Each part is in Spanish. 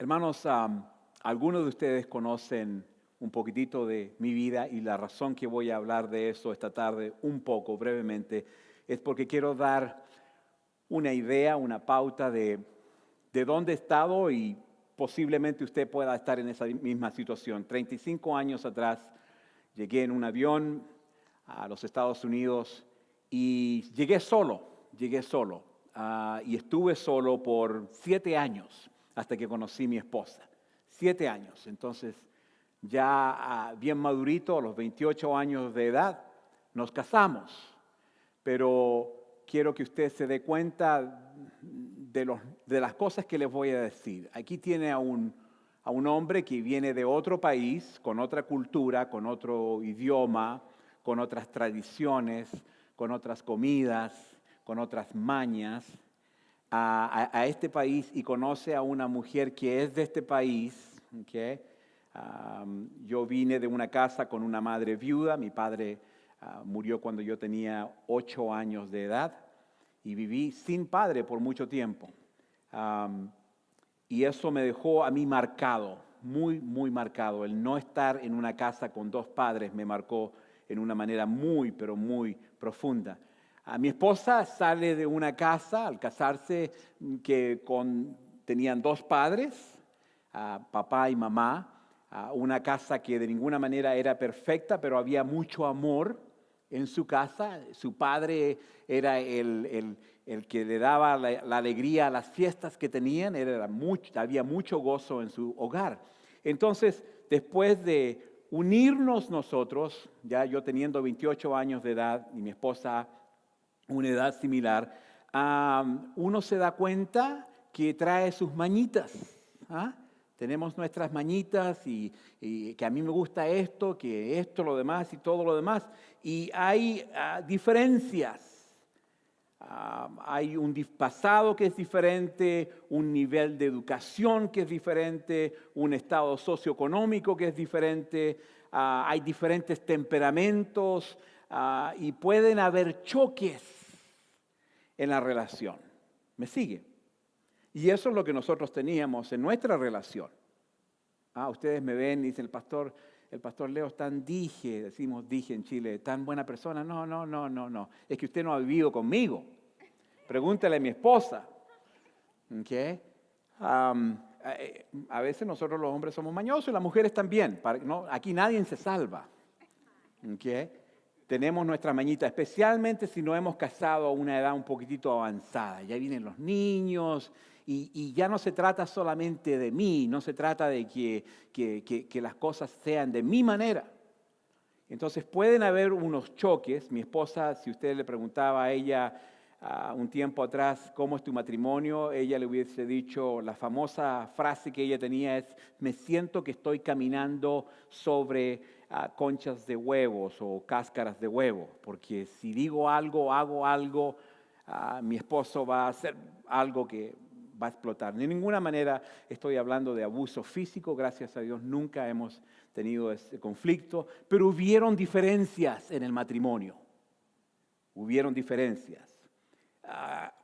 Hermanos, algunos de ustedes conocen un poquitito de mi vida y la razón que voy a hablar de eso esta tarde, un poco brevemente, es porque quiero dar una idea, una pauta de dónde he estado y posiblemente usted pueda estar en esa misma situación. 35 años atrás llegué en un avión a los Estados Unidos y llegué solo y estuve solo por 7 años hasta que conocí a mi esposa. 7 años, entonces ya bien madurito, a los 28 años de edad, nos casamos. Pero quiero que usted se dé cuenta de las cosas que les voy a decir. Aquí tiene a un hombre que viene de otro país, con otra cultura, con otro idioma, con otras tradiciones, con otras comidas, con otras mañas, a este país y conoce a una mujer que es de este país. ¿Okay? Yo vine de una casa con una madre viuda, mi padre murió cuando yo tenía 8 años de edad y viví sin padre por mucho tiempo. Y eso me dejó a mí marcado, muy, muy marcado. El no estar en una casa con 2 padres me marcó en una manera muy, pero muy profunda. Mi esposa sale de una casa al casarse tenían 2 padres, papá y mamá, una casa que de ninguna manera era perfecta, pero había mucho amor en su casa. Su padre era el que le daba la alegría a las fiestas que tenían, había mucho gozo en su hogar. Entonces, después de unirnos nosotros, ya yo teniendo 28 años de edad y mi esposa una edad similar, uno se da cuenta que trae sus mañitas. Tenemos nuestras mañitas y que a mí me gusta esto, que esto, lo demás y todo lo demás. Y hay diferencias. Hay un pasado que es diferente, un nivel de educación que es diferente, un estado socioeconómico que es diferente, hay diferentes temperamentos y pueden haber choques en la relación. ¿Me sigue? Y eso es lo que nosotros teníamos en nuestra relación. Ustedes me ven y dicen, el pastor Leo es tan decimos dije en Chile, tan buena persona. No. Es que usted no ha vivido conmigo. Pregúntale a mi esposa. ¿Okay? A veces nosotros los hombres somos mañosos y las mujeres también. Aquí nadie se salva. ¿Okay? Tenemos nuestra mañita, especialmente si no hemos casado a una edad un poquitito avanzada. Ya vienen los niños y ya no se trata solamente de mí, no se trata de que las cosas sean de mi manera. Entonces pueden haber unos choques. Mi esposa, si usted le preguntaba a ella un tiempo atrás cómo es tu matrimonio, ella le hubiese dicho, la famosa frase que ella tenía es, me siento que estoy caminando sobre conchas de huevos o cáscaras de huevo, porque si digo algo, hago algo, mi esposo va a hacer algo que va a explotar. De ninguna manera estoy hablando de abuso físico, gracias a Dios nunca hemos tenido ese conflicto, pero hubieron diferencias en el matrimonio, hubieron diferencias.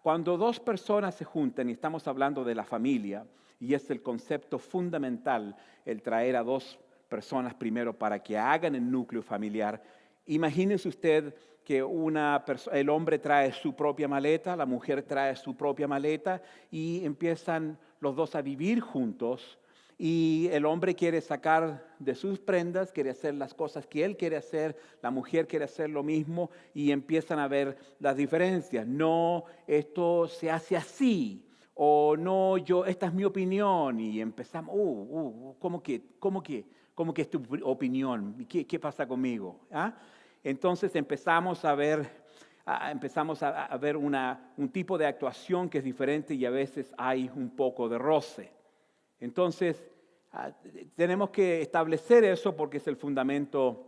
Cuando 2 personas se juntan, y estamos hablando de la familia, y es el concepto fundamental, el traer a 2 personas primero para que hagan el núcleo familiar. Imagínese usted que el hombre trae su propia maleta, la mujer trae su propia maleta y empiezan los 2 a vivir juntos. Y el hombre quiere sacar de sus prendas, quiere hacer las cosas que él quiere hacer, la mujer quiere hacer lo mismo y empiezan a ver las diferencias. No, esto se hace así, o no, esta es mi opinión y empezamos, ¿cómo que es tu opinión? ¿Qué pasa conmigo? Entonces empezamos a ver un tipo de actuación que es diferente y a veces hay un poco de roce. Entonces, tenemos que establecer eso porque es el fundamento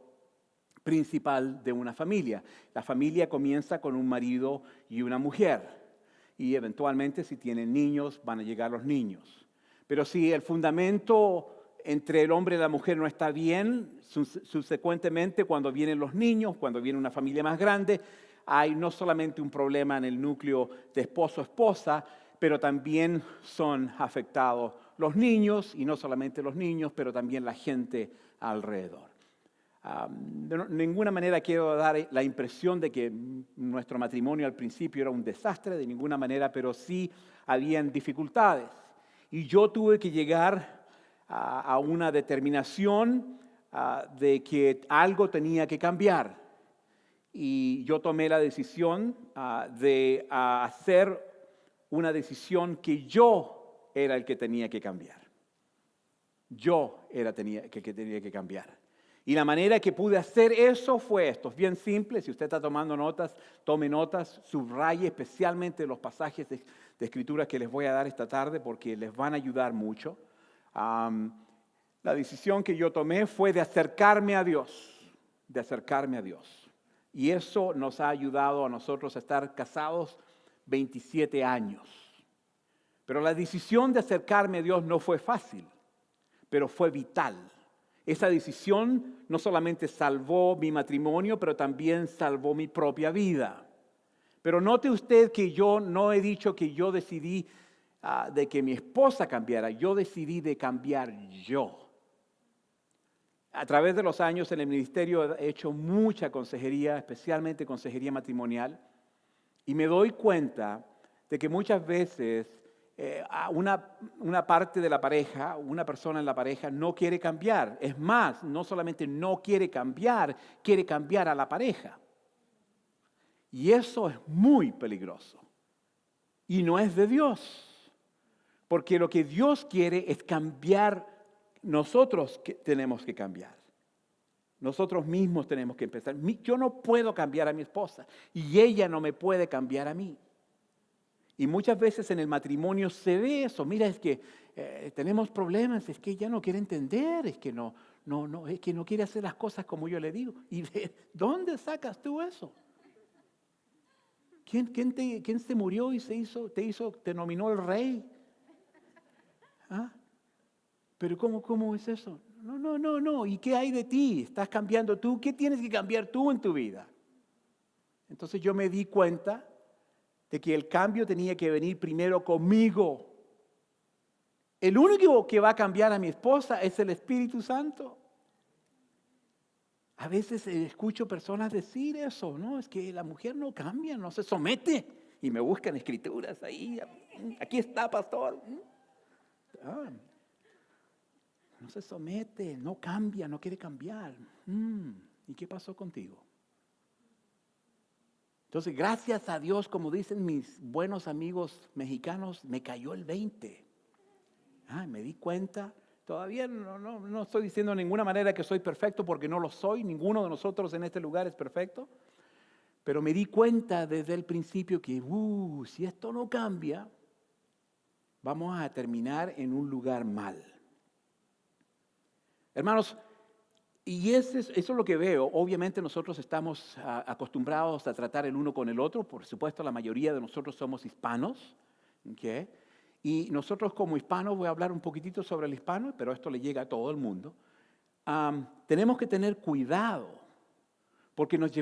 principal de una familia. La familia comienza con un marido y una mujer. Y eventualmente, si tienen niños, van a llegar los niños. Pero si el fundamento entre el hombre y la mujer no está bien, subsecuentemente cuando vienen los niños, cuando viene una familia más grande, hay no solamente un problema en el núcleo de esposo-esposa, pero también son afectados los niños, y no solamente los niños, pero también la gente alrededor. De ninguna manera quiero dar la impresión de que nuestro matrimonio al principio era un desastre, de ninguna manera, pero sí habían dificultades. Y yo tuve que llegar a una determinación de que algo tenía que cambiar. Y yo tomé la decisión de hacer una decisión que yo era el que tenía que cambiar. Yo era el que tenía que cambiar. Y la manera que pude hacer eso fue esto. Es bien simple. Si usted está tomando notas, tome notas, subraye especialmente los pasajes de escritura que les voy a dar esta tarde porque les van a ayudar mucho. La decisión que yo tomé fue de acercarme a Dios, de acercarme a Dios. Y eso nos ha ayudado a nosotros a estar casados 27 años. Pero la decisión de acercarme a Dios no fue fácil, pero fue vital. Esa decisión no solamente salvó mi matrimonio, pero también salvó mi propia vida. Pero note usted que yo no he dicho que yo decidí de que mi esposa cambiara, yo decidí de cambiar yo. A través de los años en el ministerio he hecho mucha consejería, especialmente consejería matrimonial, y me doy cuenta de que muchas veces una parte de la pareja, una persona en la pareja no quiere cambiar. Es más, no solamente no quiere cambiar a la pareja. Y eso es muy peligroso. Y no es de Dios. Porque lo que Dios quiere es cambiar. Nosotros tenemos que cambiar. Nosotros mismos tenemos que empezar. Yo no puedo cambiar a mi esposa y ella no me puede cambiar a mí. Y muchas veces en el matrimonio se ve eso. Mira, es que tenemos problemas, es que ella no quiere entender, es que es que no quiere hacer las cosas como yo le digo. ¿Y de dónde sacas tú eso? ¿Quién se murió y te nominó el rey? ¿Ah? ¿Pero cómo es eso? No. ¿Y qué hay de ti? ¿Estás cambiando tú? ¿Qué tienes que cambiar tú en tu vida? Entonces yo me di cuenta de que el cambio tenía que venir primero conmigo. El único que va a cambiar a mi esposa es el Espíritu Santo. A veces escucho personas decir eso, ¿no? Es que la mujer no cambia, no se somete. Y me buscan escrituras ahí. Aquí está, pastor. No se somete, no cambia, no quiere cambiar. ¿Y qué pasó contigo? Entonces, gracias a Dios, como dicen mis buenos amigos mexicanos, me cayó el 20. Me di cuenta. Todavía no estoy diciendo de ninguna manera que soy perfecto porque no lo soy. Ninguno de nosotros en este lugar es perfecto. Pero me di cuenta desde el principio que si esto no cambia, vamos a terminar en un lugar mal. Hermanos, y eso es lo que veo. Obviamente nosotros estamos acostumbrados a tratar el uno con el otro. Por supuesto, la mayoría de nosotros somos hispanos. ¿Okay? Y nosotros como hispanos, voy a hablar un poquitito sobre el hispano, pero esto le llega a todo el mundo. Tenemos que tener cuidado, porque nos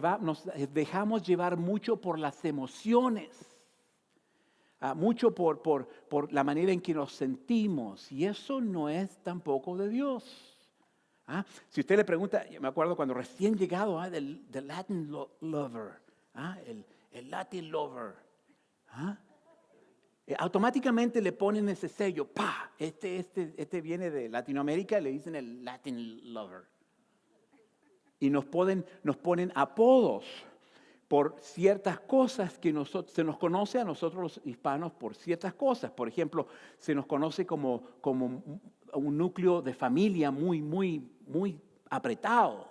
dejamos llevar mucho por las emociones, mucho por la manera en que nos sentimos. Y eso no es tampoco de Dios. Si usted le pregunta, me acuerdo cuando recién llegado del Latin lover, el Latin lover, automáticamente le ponen ese sello, este viene de Latinoamérica, le dicen el Latin lover. Y nos ponen apodos por ciertas cosas que se nos conoce a nosotros los hispanos por ciertas cosas. Por ejemplo, se nos conoce como un núcleo de familia muy apretado.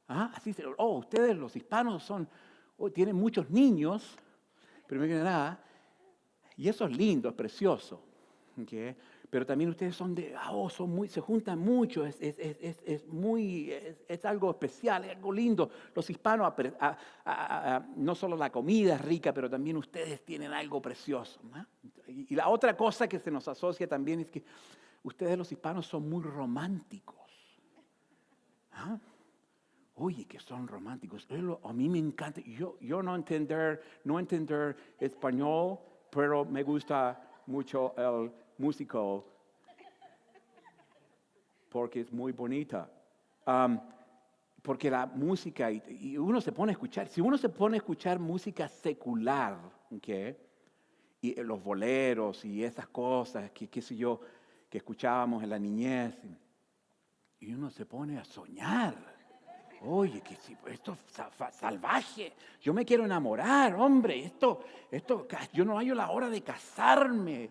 Así ustedes los hispanos tienen muchos niños, primero que nada, y eso es lindo, es precioso. ¿Okay? Pero también ustedes se juntan mucho, es algo especial, es algo lindo. Los hispanos, no solo la comida es rica, pero también ustedes tienen algo precioso. Y la otra cosa que se nos asocia también es que ustedes los hispanos son muy románticos. Oye, que son románticos. A mí me encanta. Yo no entender español, pero me gusta mucho el músico porque es muy bonita. Porque la música, y uno se pone a escuchar, si uno se pone a escuchar música secular, ¿okay? Y los boleros y esas cosas, qué sé yo, que escuchábamos en la niñez, y uno se pone a soñar. Oye, que si esto es salvaje, yo me quiero enamorar, hombre, esto, yo no hallo la hora de casarme.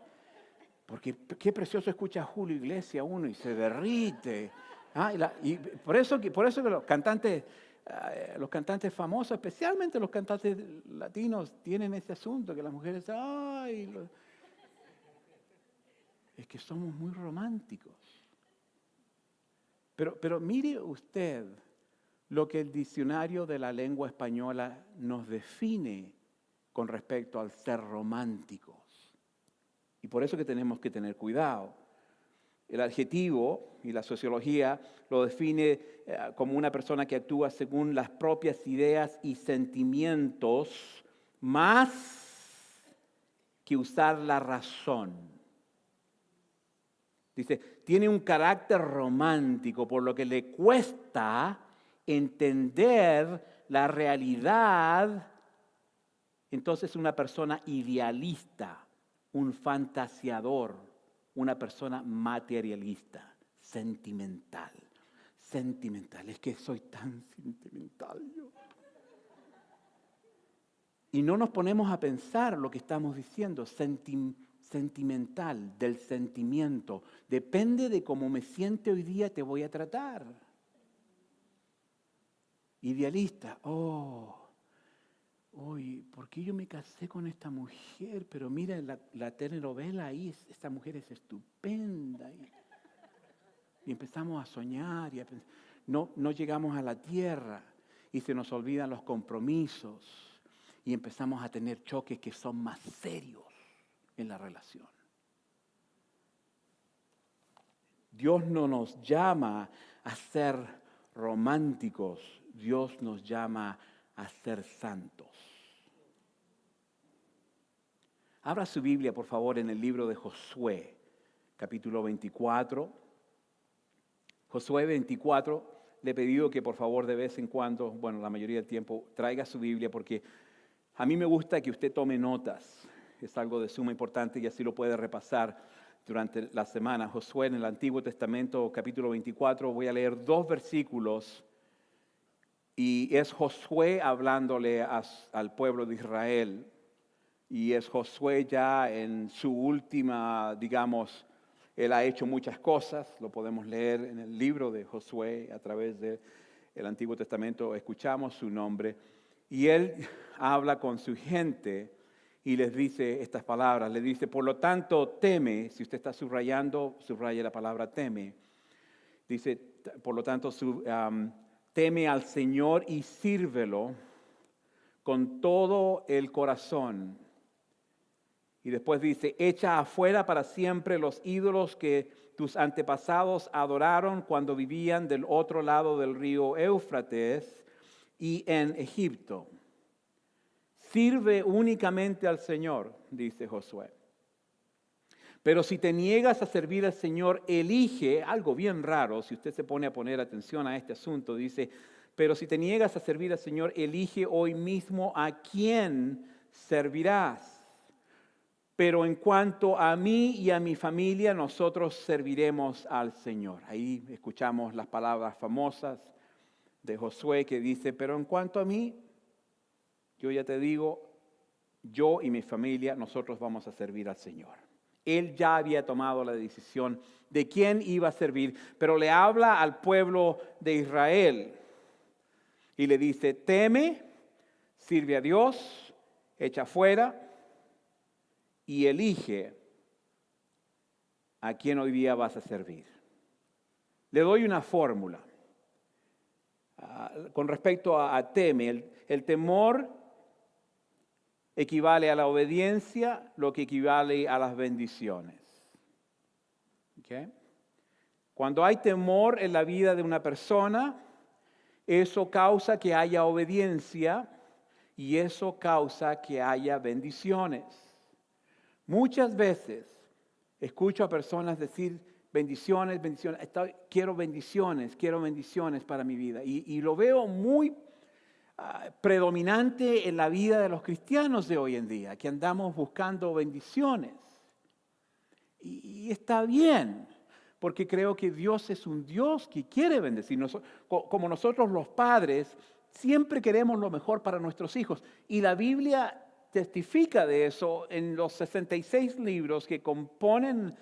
Porque qué precioso escucha Julio Iglesias uno y se derrite. Y por eso que los cantantes famosos, especialmente los cantantes latinos, tienen ese asunto que las mujeres, es que somos muy románticos. Pero mire usted lo que el diccionario de la lengua española nos define con respecto al ser románticos. Y por eso que tenemos que tener cuidado. El adjetivo y la sociología lo define como una persona que actúa según las propias ideas y sentimientos más que usar la razón. Dice, tiene un carácter romántico por lo que le cuesta entender la realidad. Entonces una persona idealista, un fantasiador, una persona materialista, sentimental. Es que soy tan sentimental yo. Y no nos ponemos a pensar lo que estamos diciendo, sentimental, del sentimiento. Depende de cómo me siente hoy día, te voy a tratar. Idealista, oye, ¿por qué yo me casé con esta mujer? Pero mira la telenovela ahí, esta mujer es estupenda. Y empezamos a soñar, no llegamos a la tierra y se nos olvidan los compromisos y empezamos a tener choques que son más serios en la relación. Dios no nos llama a ser románticos, Dios nos llama a ser santos. Abra su Biblia, por favor, en el libro de Josué, capítulo 24. Josué 24, le he pedido que por favor de vez en cuando, la mayoría del tiempo, traiga su Biblia porque a mí me gusta que usted tome notas. Es algo de suma importancia y así lo puede repasar durante la semana. Josué en el Antiguo Testamento, capítulo 24, voy a leer 2 versículos y es Josué hablándole al pueblo de Israel. Y es Josué ya en su última, él ha hecho muchas cosas, lo podemos leer en el libro de Josué a través del Antiguo Testamento, escuchamos su nombre. Y él habla con su gente y les dice estas palabras, le dice, por lo tanto teme, si usted está subrayando, subraya la palabra teme. Dice, por lo tanto, teme al Señor y sírvelo con todo el corazón. Y después dice, echa afuera para siempre los ídolos que tus antepasados adoraron cuando vivían del otro lado del río Éufrates y en Egipto. Sirve únicamente al Señor, dice Josué. Pero si te niegas a servir al Señor, elige, algo bien raro, si usted se pone a poner atención a este asunto, dice, pero si te niegas a servir al Señor, elige hoy mismo a quién servirás. Pero en cuanto a mí y a mi familia, nosotros serviremos al Señor. Ahí escuchamos las palabras famosas de Josué que dice, pero en cuanto a mí, yo ya te digo, yo y mi familia, nosotros vamos a servir al Señor. Él ya había tomado la decisión de quién iba a servir, pero le habla al pueblo de Israel y le dice, teme, sirve a Dios, echa fuera y elige a quién hoy día vas a servir. Le doy una fórmula. Con respecto a teme, el temor equivale a la obediencia, lo que equivale a las bendiciones. ¿Okay? Cuando hay temor en la vida de una persona, eso causa que haya obediencia y eso causa que haya bendiciones. Muchas veces escucho a personas decir, bendiciones, bendiciones. Quiero bendiciones para mi vida. Y lo veo muy predominante en la vida de los cristianos de hoy en día, que andamos buscando bendiciones. Y está bien, porque creo que Dios es un Dios que quiere bendecirnos. Como nosotros los padres, siempre queremos lo mejor para nuestros hijos. Y la Biblia testifica de eso en los 66 libros que componen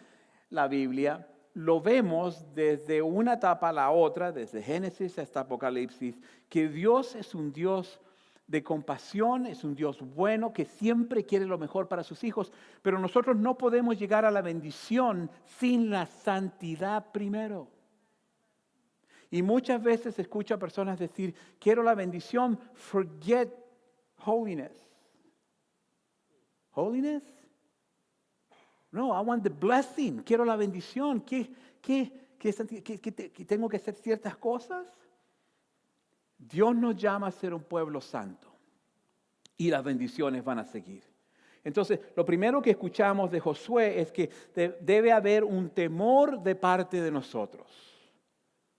la Biblia. Lo vemos desde una etapa a la otra, desde Génesis hasta Apocalipsis, que Dios es un Dios de compasión, es un Dios bueno que siempre quiere lo mejor para sus hijos, pero nosotros no podemos llegar a la bendición sin la santidad primero. Y muchas veces escucho a personas decir, quiero la bendición, forget holiness. ¿Holiness? No, I want the blessing, quiero la bendición. ¿Que tengo que hacer ciertas cosas? Dios nos llama a ser un pueblo santo y las bendiciones van a seguir. Entonces, lo primero que escuchamos de Josué es que debe haber un temor de parte de nosotros.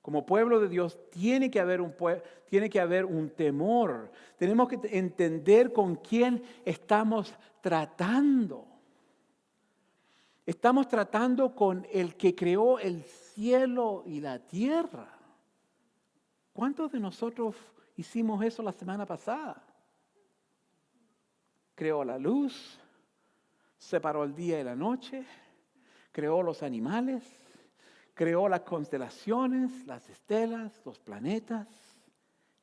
Como pueblo de Dios tiene que haber un temor. Tenemos que entender con quién estamos tratando. Estamos tratando con el que creó el cielo y la tierra. ¿Cuántos de nosotros hicimos eso la semana pasada? Creó la luz, separó el día y la noche, creó los animales, creó las constelaciones, las estelas, los planetas,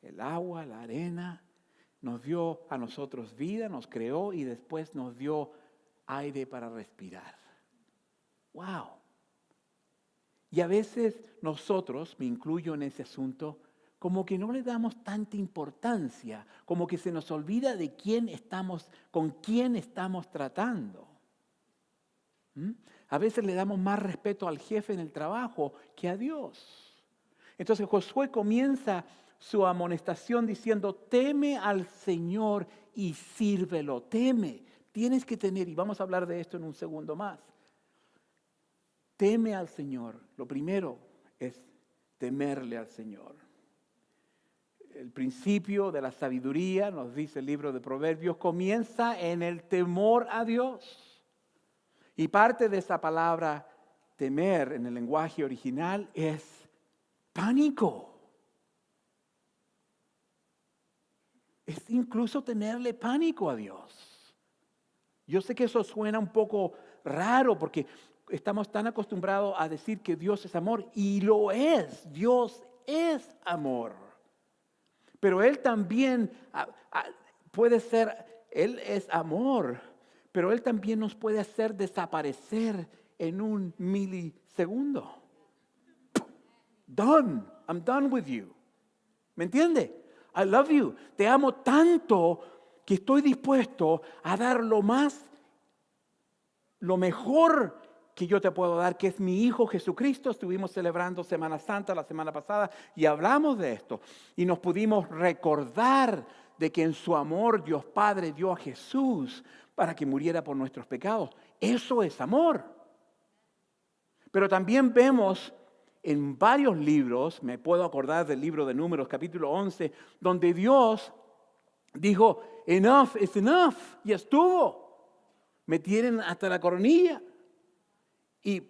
el agua, la arena. Nos dio a nosotros vida, nos creó y después nos dio aire para respirar. ¡Wow! Y a veces nosotros, me incluyo en ese asunto, como que no le damos tanta importancia, como que se nos olvida de con quién estamos tratando. A veces le damos más respeto al jefe en el trabajo que a Dios. Entonces Josué comienza su amonestación diciendo, teme al Señor y sírvelo, teme. Tienes que tener, y vamos a hablar de esto en un segundo más. Teme al Señor. Lo primero es temerle al Señor. El principio de la sabiduría, nos dice el libro de Proverbios, comienza en el temor a Dios. Y parte de esa palabra temer en el lenguaje original es pánico. Es incluso tenerle pánico a Dios. Yo sé que eso suena un poco raro porque estamos tan acostumbrados a decir que Dios es amor y lo es. Dios es amor. Pero Él también puede ser, Él es amor, pero Él también nos puede hacer desaparecer en un milisegundo. Done, I'm done with you. ¿Me entiende? I love you. Te amo tanto que estoy dispuesto a dar lo mejor que yo te puedo dar, que es mi Hijo Jesucristo. Estuvimos celebrando Semana Santa la semana pasada y hablamos de esto. Y nos pudimos recordar de que en su amor Dios Padre dio a Jesús para que muriera por nuestros pecados. Eso es amor. Pero también vemos en varios libros, me puedo acordar del libro de Números, capítulo 11, donde Dios dijo, enough is enough, y estuvo. Me tienen hasta la coronilla. Y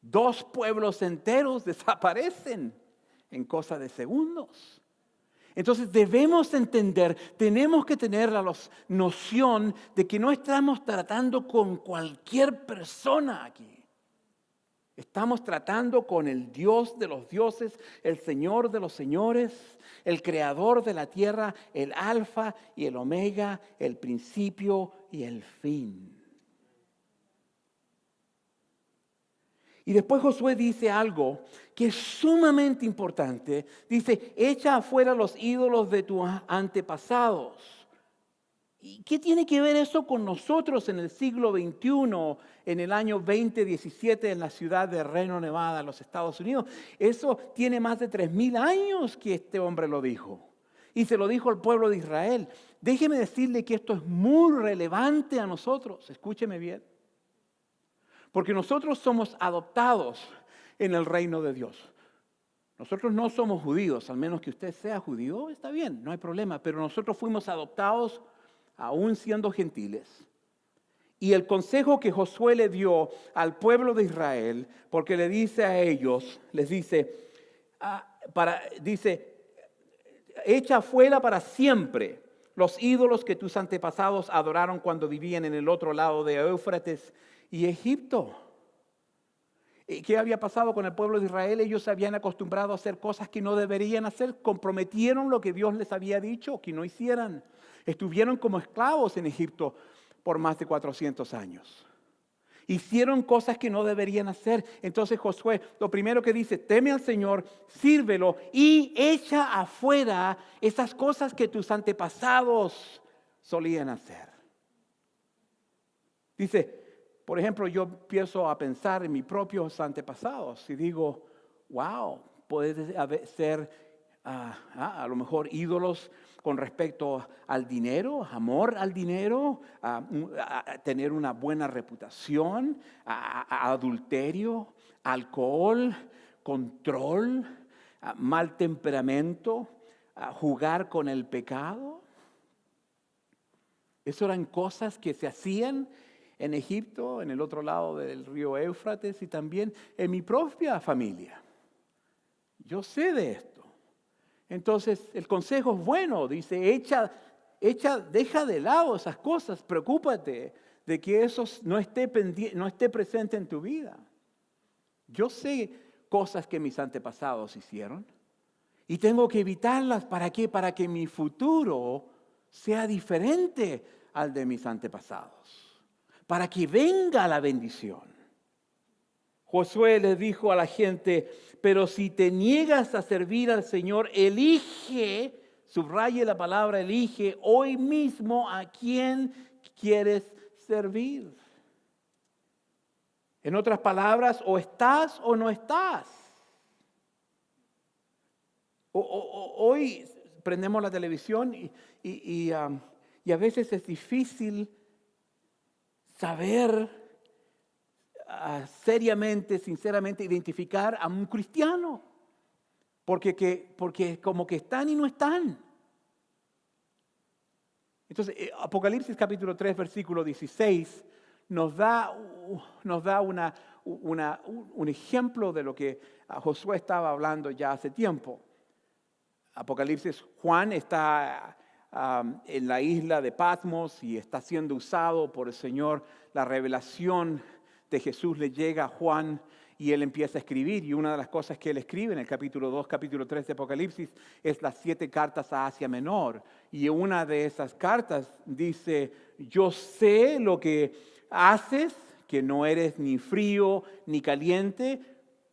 dos pueblos enteros desaparecen en cosa de segundos. Entonces debemos entender, tenemos que tener la noción de que no estamos tratando con cualquier persona aquí. Estamos tratando con el Dios de los dioses, el Señor de los señores, el Creador de la tierra, el Alfa y el Omega, el principio y el fin. Y después Josué dice algo que es sumamente importante. Dice, echa afuera los ídolos de tus antepasados. ¿Y qué tiene que ver eso con nosotros en el siglo XXI, en el año 2017, en la ciudad de Reno, Nevada, los Estados Unidos? Eso tiene más de 3,000 años que este hombre lo dijo. Y se lo dijo al pueblo de Israel. Déjeme decirle que esto es muy relevante a nosotros. Escúcheme bien. Porque nosotros somos adoptados en el reino de Dios. Nosotros no somos judíos, al menos que usted sea judío, está bien, no hay problema. Pero nosotros fuimos adoptados aún siendo gentiles. Y el consejo que Josué le dio al pueblo de Israel, porque le dice a ellos, les dice, echa fuera para siempre los ídolos que tus antepasados adoraron cuando vivían en el otro lado de Éufrates y Egipto. ¿Y qué había pasado con el pueblo de Israel? Ellos se habían acostumbrado a hacer cosas que no deberían hacer, comprometieron lo que Dios les había dicho que no hicieran. Estuvieron como esclavos en Egipto por más de 400 años. Hicieron cosas que no deberían hacer. Entonces Josué, lo primero que dice, teme al Señor, sírvelo y echa afuera esas cosas que tus antepasados solían hacer. Dice, por ejemplo, yo empiezo a pensar en mis propios antepasados y digo, wow, puede ser a lo mejor ídolos con respecto al dinero, amor al dinero, a tener una buena reputación, a adulterio, alcohol, control, mal temperamento, jugar con el pecado. Eso eran cosas que se hacían en Egipto, en el otro lado del río Éufrates y también en mi propia familia. Yo sé de esto. Entonces, el consejo es bueno, dice, deja de lado esas cosas, preocúpate de que eso no esté presente en tu vida. Yo sé cosas que mis antepasados hicieron y tengo que evitarlas. ¿Para qué? Para que mi futuro sea diferente al de mis antepasados, para que venga la bendición. Josué le dijo a la gente, pero si te niegas a servir al Señor, elige, subraye la palabra elige, hoy mismo a quién quieres servir. En otras palabras, o estás o no estás. Hoy prendemos la televisión y a veces es difícil saber seriamente, sinceramente, identificar a un cristiano. Porque como que están y no están. Entonces, Apocalipsis capítulo 3, versículo 16, nos da un ejemplo de lo que Josué estaba hablando ya hace tiempo. Apocalipsis, Juan está en la isla de Patmos y está siendo usado por el Señor. La revelación de Jesús le llega a Juan y él empieza a escribir. Y una de las cosas que él escribe en el capítulo 2, capítulo 3 de Apocalipsis es las 7 cartas a Asia Menor. Y una de esas cartas dice, yo sé lo que haces, que no eres ni frío ni caliente.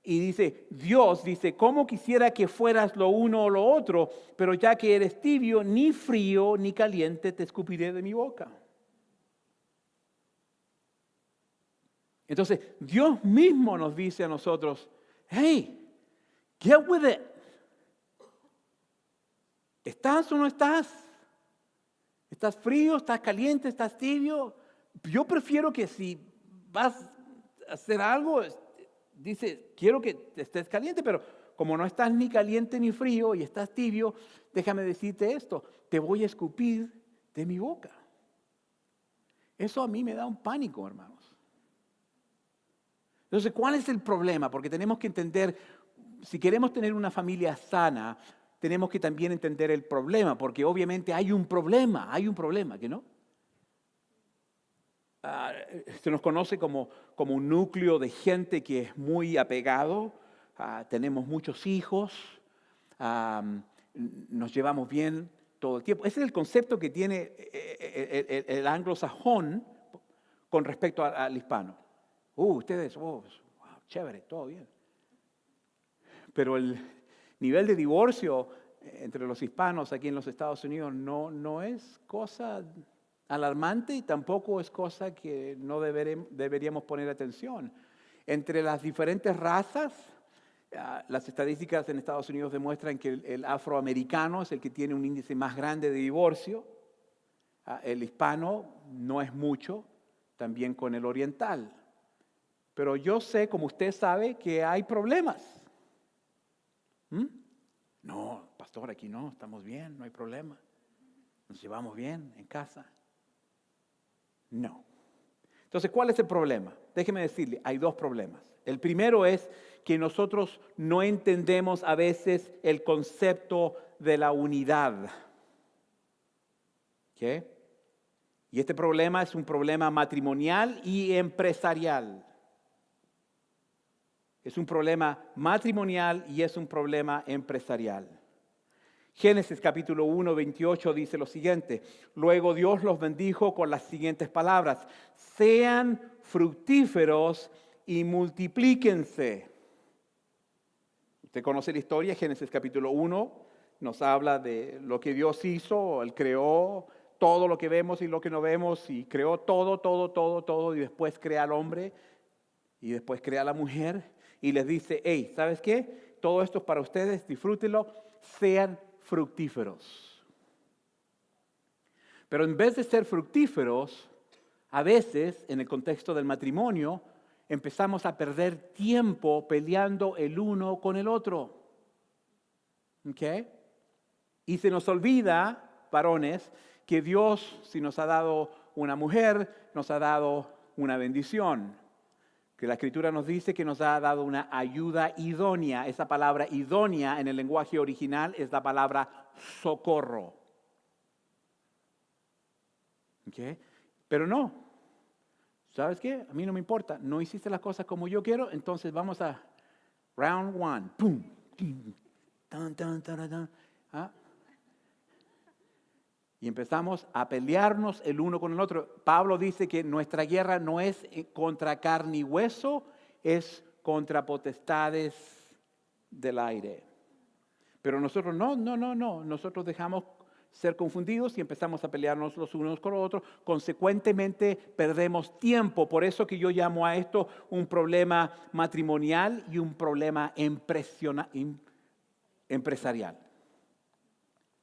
Y dice, Dios dice, ¿cómo quisiera que fueras lo uno o lo otro? Pero ya que eres tibio, ni frío ni caliente, te escupiré de mi boca. Entonces, Dios mismo nos dice a nosotros, hey, get with it. ¿Estás o no estás? ¿Estás frío? ¿Estás caliente? ¿Estás tibio? Yo prefiero que si vas a hacer algo, dice, quiero que estés caliente, pero como no estás ni caliente ni frío y estás tibio, déjame decirte esto, te voy a escupir de mi boca. Eso a mí me da un pánico, hermanos. Entonces, ¿cuál es el problema? Porque tenemos que entender, si queremos tener una familia sana, tenemos que también entender el problema, porque obviamente hay un problema, ¿que no? Se nos conoce como un núcleo de gente que es muy apegado, tenemos muchos hijos, nos llevamos bien todo el tiempo. Ese es el concepto que tiene el anglosajón con respecto al hispano. Ustedes, wow, chévere, todo bien. Pero el nivel de divorcio entre los hispanos aquí en los Estados Unidos no es cosa alarmante y tampoco es cosa que no deberíamos poner atención. Entre las diferentes razas, las estadísticas en Estados Unidos demuestran que el afroamericano es el que tiene un índice más grande de divorcio. El hispano no es mucho, también con el oriental. Pero yo sé, como usted sabe, que hay problemas. ¿Mm? No, pastor, aquí no, estamos bien, no hay problema. Nos llevamos bien en casa. No. Entonces, ¿cuál es el problema? Déjeme decirle, hay dos problemas. El primero es que nosotros no entendemos a veces el concepto de la unidad. ¿Qué? Y este problema es un problema matrimonial y empresarial. Es un problema matrimonial y es un problema empresarial. Génesis capítulo 1, 28 dice lo siguiente: luego Dios los bendijo con las siguientes palabras: sean fructíferos y multiplíquense. Usted conoce la historia. Génesis capítulo 1 nos habla de lo que Dios hizo. Él creó todo lo que vemos y lo que no vemos, y creó todo, y después crea al hombre, y después crea a la mujer, y les dice: hey, ¿sabes qué? Todo esto es para ustedes, disfrútenlo, sean fructíferos. Pero en vez de ser fructíferos, a veces, en el contexto del matrimonio, empezamos a perder tiempo peleando el uno con el otro. ¿Ok? Y se nos olvida, varones, que Dios, si nos ha dado una mujer, nos ha dado una bendición. Que la Escritura nos dice que nos ha dado una ayuda idónea. Esa palabra idónea en el lenguaje original es la palabra socorro. ¿Okay? Pero no. ¿Sabes qué? A mí no me importa. No hiciste las cosas como yo quiero, entonces vamos a round one. ¡Pum! Tan, tan, tan, tan. ¿Ah? Y empezamos a pelearnos el uno con el otro. Pablo dice que nuestra guerra no es contra carne y hueso, es contra potestades del aire. Pero nosotros no. Nosotros dejamos ser confundidos y empezamos a pelearnos los unos con los otros. Consecuentemente perdemos tiempo. Por eso que yo llamo a esto un problema matrimonial y un problema empresarial.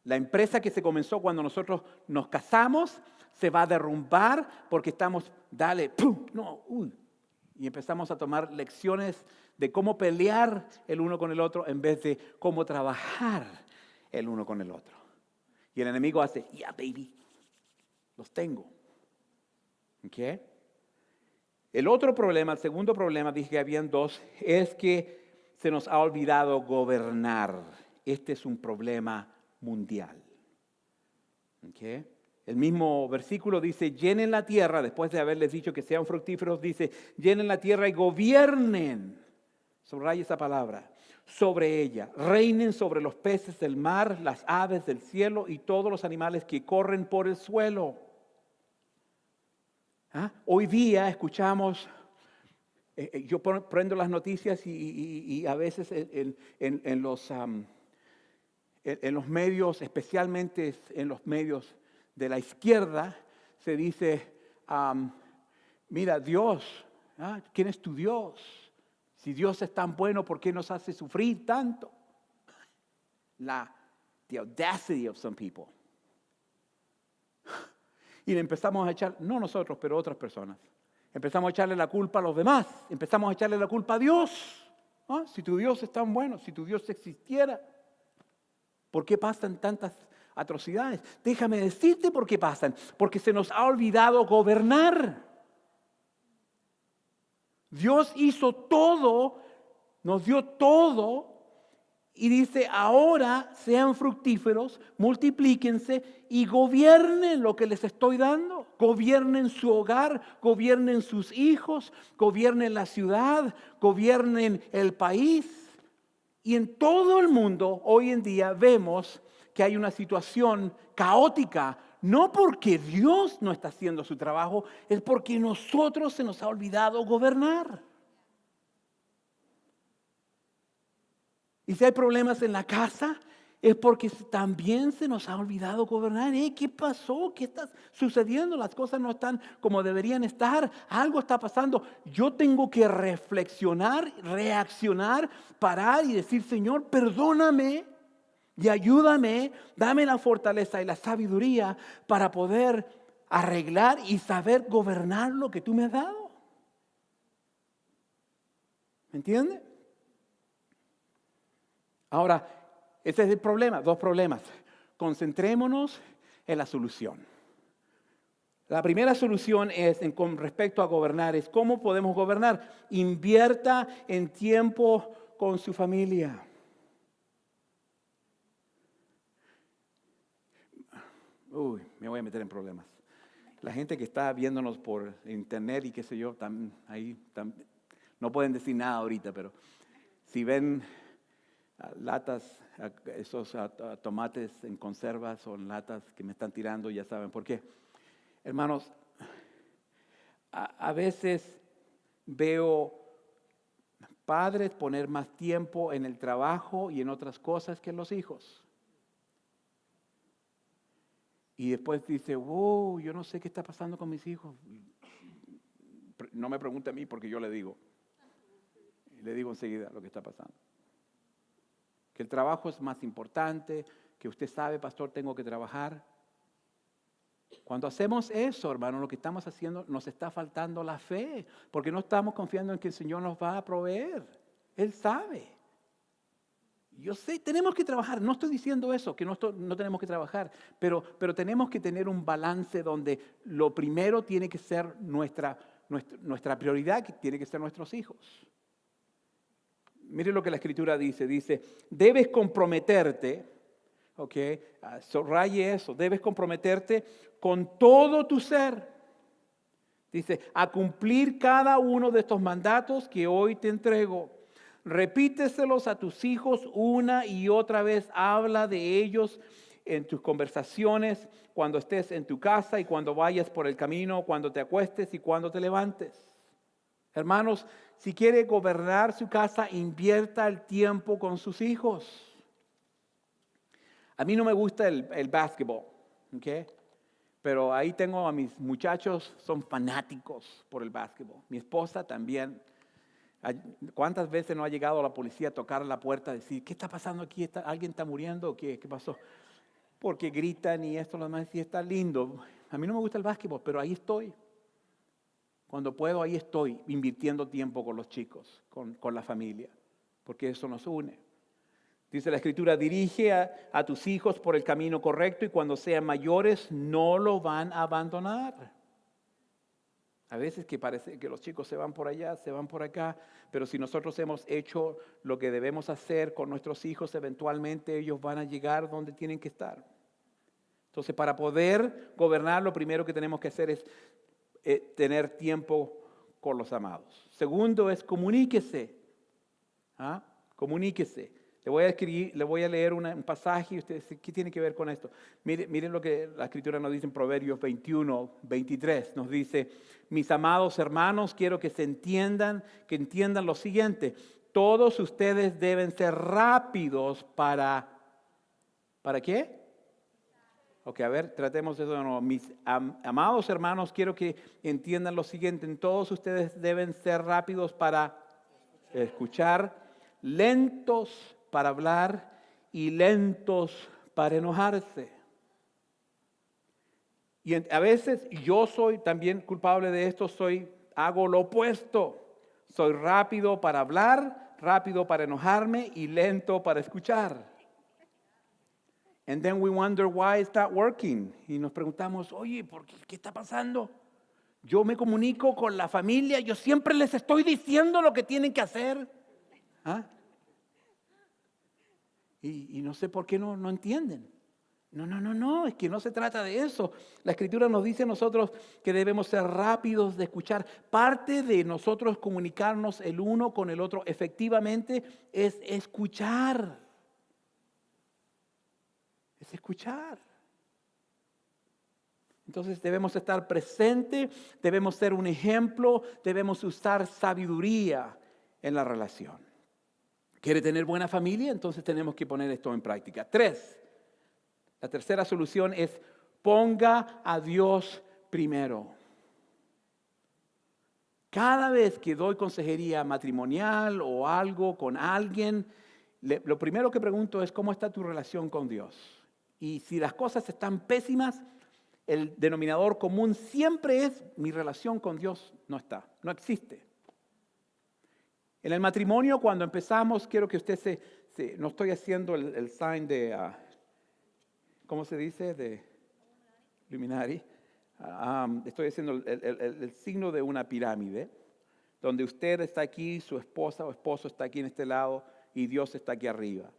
La empresa que se comenzó cuando nosotros nos casamos se va a derrumbar porque estamos, dale, ¡pum! No, uy. Y empezamos a tomar lecciones de cómo pelear el uno con el otro en vez de cómo trabajar el uno con el otro. Y el enemigo hace, yeah, baby, los tengo. ¿Ok? El otro problema, el segundo problema, dije que habían dos, es que se nos ha olvidado gobernar. Este es un problema mundial. ¿Okay? El mismo versículo dice: llenen la tierra, después de haberles dicho que sean fructíferos, dice: llenen la tierra y gobiernen, subraya esa palabra, sobre ella, reinen sobre los peces del mar, las aves del cielo y todos los animales que corren por el suelo. ¿Ah? Hoy día escuchamos, yo prendo las noticias y a veces en los medios, especialmente en los medios de la izquierda, se dice, mira, Dios, ¿quién es tu Dios? Si Dios es tan bueno, ¿por qué nos hace sufrir tanto? The audacity of some people. Y le empezamos a echar, no nosotros, pero otras personas, empezamos a echarle la culpa a los demás, empezamos a echarle la culpa a Dios. Si tu Dios es tan bueno, si tu Dios existiera, ¿por qué pasan tantas atrocidades? Déjame decirte por qué pasan. Porque se nos ha olvidado gobernar. Dios hizo todo, nos dio todo, y dice: ahora sean fructíferos, multiplíquense y gobiernen lo que les estoy dando. Gobiernen su hogar, gobiernen sus hijos, gobiernen la ciudad, gobiernen el país. Y en todo el mundo hoy en día vemos que hay una situación caótica, no porque Dios no está haciendo su trabajo, es porque nosotros se nos ha olvidado gobernar. Y si hay problemas en la casa, es porque también se nos ha olvidado gobernar. ¿Qué pasó? ¿Qué está sucediendo? Las cosas no están como deberían estar. Algo está pasando. Yo tengo que reflexionar, reaccionar, parar y decir: Señor, perdóname y ayúdame. Dame la fortaleza y la sabiduría para poder arreglar y saber gobernar lo que tú me has dado. ¿Me entiende? Ahora, ese es el problema, dos problemas. Concentrémonos en la solución. La primera solución con respecto a gobernar es cómo podemos gobernar. Invierta en tiempo con su familia. Me voy a meter en problemas. La gente que está viéndonos por internet y qué sé yo, no pueden decir nada ahorita, pero si ven latas, esos tomates en conservas o en latas que me están tirando, ya saben por qué. Hermanos, a veces veo padres poner más tiempo en el trabajo y en otras cosas que en los hijos. Y después dice, yo no sé qué está pasando con mis hijos. No me pregunte a mí porque yo le digo. Y le digo enseguida lo que está pasando. Que el trabajo es más importante, que usted sabe, pastor, tengo que trabajar. Cuando hacemos eso, hermano, lo que estamos haciendo, nos está faltando la fe, porque no estamos confiando en que el Señor nos va a proveer. Él sabe. Yo sé, tenemos que trabajar, no estoy diciendo eso, que no tenemos que trabajar, pero tenemos que tener un balance donde lo primero tiene que ser nuestra prioridad, que tiene que ser nuestros hijos. Mire lo que la Escritura dice, debes comprometerte, subraye eso, debes comprometerte con todo tu ser, dice, a cumplir cada uno de estos mandatos que hoy te entrego. Repíteselos a tus hijos una y otra vez. Habla de ellos en tus conversaciones, cuando estés en tu casa y cuando vayas por el camino, cuando te acuestes y cuando te levantes. Hermanos, si quiere gobernar su casa, invierta el tiempo con sus hijos. A mí no me gusta el básquetbol, pero ahí tengo a mis muchachos, son fanáticos por el básquetbol. Mi esposa también. ¿Cuántas veces no ha llegado la policía a tocar la puerta y decir, ¿qué está pasando aquí? ¿Alguien está muriendo? ¿Qué pasó? Porque gritan y esto, lo demás, y está lindo. A mí no me gusta el básquetbol, pero ahí estoy. Cuando puedo, ahí estoy, invirtiendo tiempo con los chicos, con la familia, porque eso nos une. Dice la Escritura, dirige a tus hijos por el camino correcto y cuando sean mayores no lo van a abandonar. A veces que parece que los chicos se van por allá, se van por acá, pero si nosotros hemos hecho lo que debemos hacer con nuestros hijos, eventualmente ellos van a llegar donde tienen que estar. Entonces, para poder gobernar, lo primero que tenemos que hacer es tener tiempo con los amados. Segundo es comuníquese. Comuníquese. Le voy a leer un pasaje y ustedes dicen, ¿qué tiene que ver con esto? Miren lo que la Escritura nos dice en Proverbios 21, 23. Nos dice, mis amados hermanos, quiero que entiendan lo siguiente. Todos ustedes deben ser rápidos ¿para qué? Ok, a ver, tratemos eso de nuevo. Mis amados hermanos, quiero que entiendan lo siguiente. Todos ustedes deben ser rápidos para escuchar, lentos para hablar y lentos para enojarse. Y a veces yo soy también culpable de esto, hago lo opuesto. Soy rápido para hablar, rápido para enojarme y lento para escuchar. And then we wonder why it's not working. Y nos preguntamos, oye, ¿qué está pasando? Yo me comunico con la familia, yo siempre les estoy diciendo lo que tienen que hacer. Y no sé por qué no entienden. No, es que no se trata de eso. La Escritura nos dice a nosotros que debemos ser rápidos de escuchar. Parte de nosotros comunicarnos el uno con el otro efectivamente es escuchar. Es escuchar. Entonces debemos estar presentes, debemos ser un ejemplo, debemos usar sabiduría en la relación. ¿Quiere tener buena familia? Entonces tenemos que poner esto en práctica. 3. La tercera solución es ponga a Dios primero. Cada vez que doy consejería matrimonial o algo con alguien, lo primero que pregunto es ¿cómo está tu relación con Dios? Y si las cosas están pésimas, el denominador común siempre es mi relación con Dios no existe. En el matrimonio, cuando empezamos, quiero que usted no estoy haciendo el sign de, ¿cómo se dice? De luminari. Estoy haciendo el signo de una pirámide, donde usted está aquí, su esposa o esposo está aquí en este lado y Dios está aquí arriba.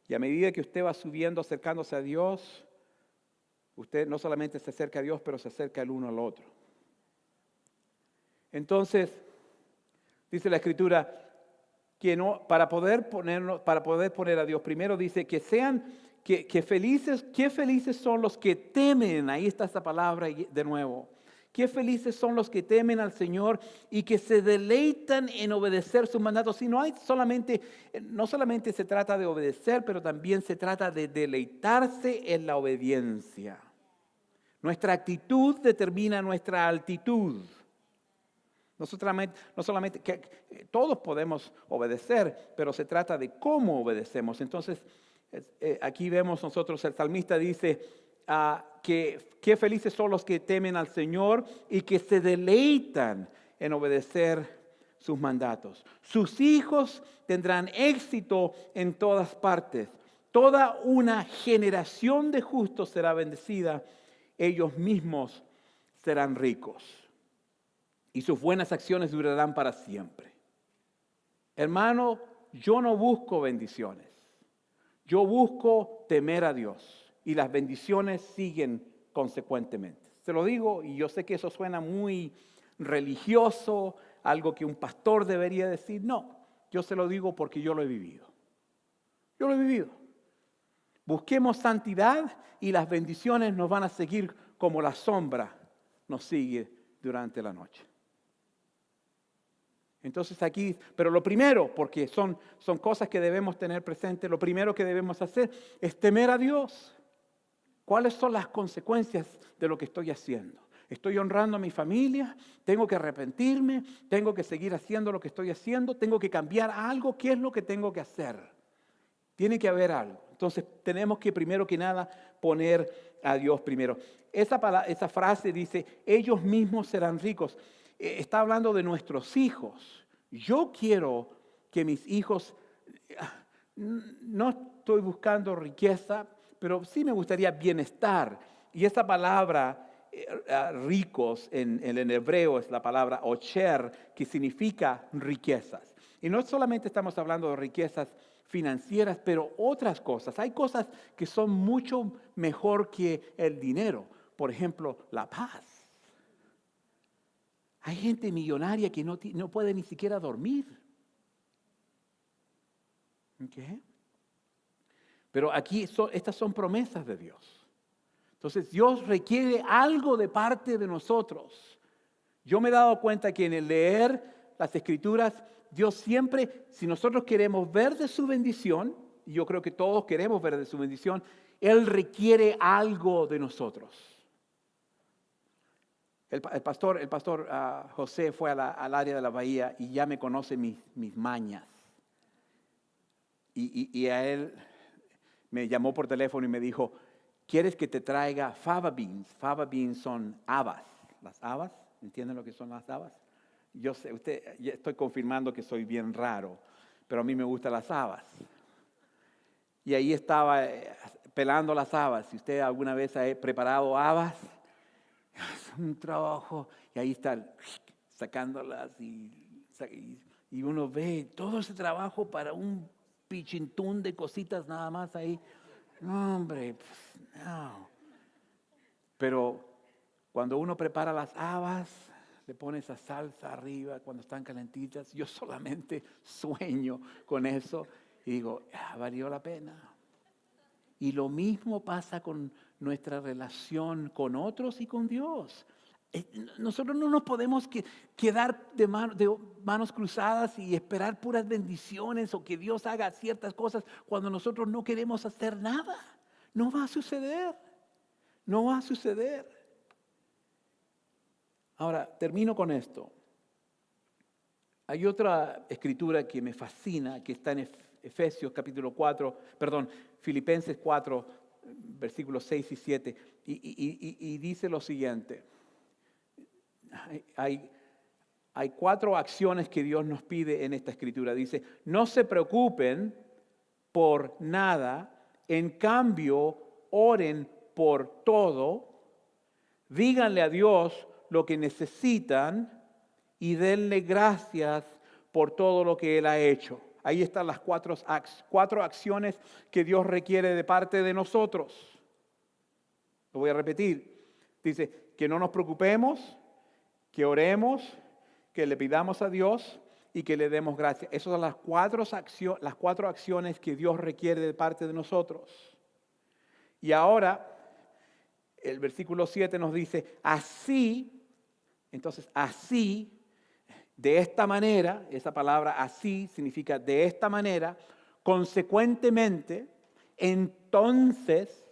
Y a medida que usted va subiendo, acercándose a Dios, usted no solamente se acerca a Dios, pero se acerca el uno al otro. Entonces, dice la Escritura, que no, para poder poner a Dios primero, dice que qué felices son los que temen, ahí está esta palabra de nuevo. Qué felices son los que temen al Señor y que se deleitan en obedecer sus mandatos. Si no solamente se trata de obedecer, pero también se trata de deleitarse en la obediencia. Nuestra actitud determina nuestra altitud. No solamente que todos podemos obedecer, pero se trata de cómo obedecemos. Entonces, aquí vemos nosotros, el salmista dice que qué felices son los que temen al Señor y que se deleitan en obedecer sus mandatos. Sus hijos tendrán éxito en todas partes. Toda una generación de justos será bendecida. Ellos mismos serán ricos. Y sus buenas acciones durarán para siempre. Hermano, yo no busco bendiciones. Yo busco temer a Dios. Y las bendiciones siguen consecuentemente. Se lo digo y yo sé que eso suena muy religioso, algo que un pastor debería decir. No, yo se lo digo porque yo lo he vivido. Yo lo he vivido. Busquemos santidad y las bendiciones nos van a seguir como la sombra nos sigue durante la noche. Entonces aquí, pero lo primero, porque son cosas que debemos tener presente, lo primero que debemos hacer es temer a Dios. ¿Cuáles son las consecuencias de lo que estoy haciendo? ¿Estoy honrando a mi familia? ¿Tengo que arrepentirme? ¿Tengo que seguir haciendo lo que estoy haciendo? ¿Tengo que cambiar algo? ¿Qué es lo que tengo que hacer? Tiene que haber algo. Entonces tenemos que primero que nada poner a Dios primero. Esa frase dice, ellos mismos serán ricos. Está hablando de nuestros hijos. Yo quiero que mis hijos, no estoy buscando riqueza, pero sí me gustaría bienestar. Y esa palabra ricos en hebreo es la palabra ocher, que significa riquezas. Y no solamente estamos hablando de riquezas financieras, pero otras cosas. Hay cosas que son mucho mejor que el dinero. Por ejemplo, la paz. Hay gente millonaria que no puede ni siquiera dormir. ¿Okay? Pero aquí estas son promesas de Dios. Entonces Dios requiere algo de parte de nosotros. Yo me he dado cuenta que en el leer las Escrituras, Dios siempre, si nosotros queremos ver de su bendición, y yo creo que todos queremos ver de su bendición, Él requiere algo de nosotros. El pastor José fue al área de la bahía y ya me conoce mis mañas. Y a él me llamó por teléfono y me dijo, ¿quieres que te traiga fava beans? Fava beans son habas. Las habas, ¿entienden lo que son las habas? Yo sé, ya estoy confirmando que soy bien raro, pero a mí me gustan las habas. Y ahí estaba pelando las habas. Si usted alguna vez ha preparado habas, es un trabajo, y ahí están sacándolas y uno ve todo ese trabajo para un pichintún de cositas nada más ahí. No, hombre, no. Pero cuando uno prepara las habas, le pone esa salsa arriba cuando están calentitas. Yo solamente sueño con eso y digo, valió la pena. Y lo mismo pasa con nuestra relación con otros y con Dios. Nosotros no nos podemos quedar de manos cruzadas y esperar puras bendiciones o que Dios haga ciertas cosas cuando nosotros no queremos hacer nada. No va a suceder. No va a suceder. Ahora, termino con esto. Hay otra escritura que me fascina, que está en Filipenses 4, versículos 6 y 7, y dice lo siguiente. hay 4 acciones que Dios nos pide en esta escritura. Dice, no se preocupen por nada, en cambio, oren por todo, díganle a Dios lo que necesitan y denle gracias por todo lo que Él ha hecho. Ahí están las 4 acciones que Dios requiere de parte de nosotros. Lo voy a repetir. Dice, que no nos preocupemos, que oremos, que le pidamos a Dios y que le demos gracias. Esas son las 4 acciones que Dios requiere de parte de nosotros. Y ahora, el versículo 7 nos dice, así, entonces así, de esta manera, esa palabra así significa de esta manera, consecuentemente, entonces,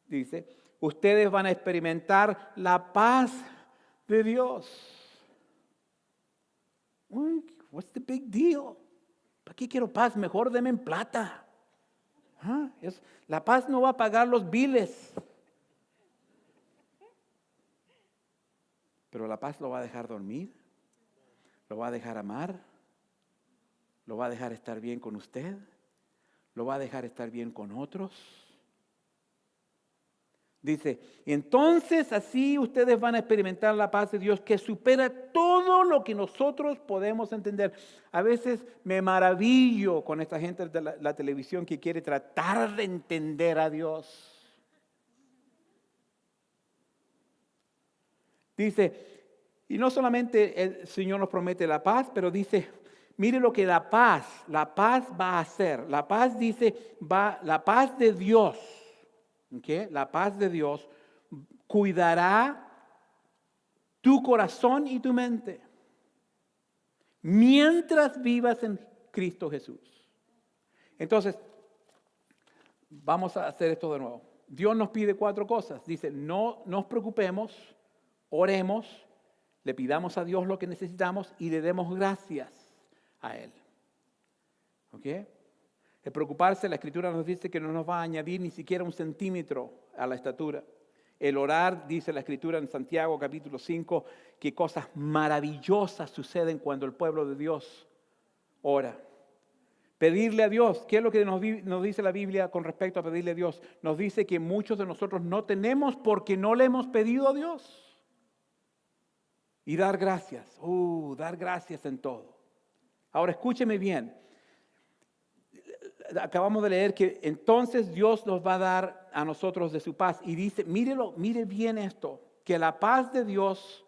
dice, ustedes van a experimentar la paz de Dios. What's the big deal? ¿Para qué quiero paz? Mejor denme en plata. La paz no va a pagar los biles. Pero la paz lo va a dejar dormir, lo va a dejar amar, lo va a dejar estar bien con usted, lo va a dejar estar bien con otros. Dice, entonces así ustedes van a experimentar la paz de Dios que supera todo lo que nosotros podemos entender. A veces me maravillo con esta gente de la televisión que quiere tratar de entender a Dios. Dice, y no solamente el Señor nos promete la paz, pero dice, mire lo que la paz va a hacer. La paz dice, la paz de Dios, ¿okay? La paz de Dios cuidará tu corazón y tu mente mientras vivas en Cristo Jesús. Entonces, vamos a hacer esto de nuevo. Dios nos pide 4 cosas. Dice, no nos preocupemos, oremos, le pidamos a Dios lo que necesitamos y le demos gracias a Él. ¿Ok? El preocuparse, la Escritura nos dice que no nos va a añadir ni siquiera 1 centímetro a la estatura. El orar, dice la Escritura en Santiago capítulo 5, que cosas maravillosas suceden cuando el pueblo de Dios ora. Pedirle a Dios, ¿qué es lo que nos dice la Biblia con respecto a pedirle a Dios? Nos dice que muchos de nosotros no tenemos porque no le hemos pedido a Dios. Y dar gracias, dar gracias en todo. Ahora escúcheme bien. Acabamos de leer que entonces Dios nos va a dar a nosotros de su paz. Y dice, mire bien esto, que la paz de Dios,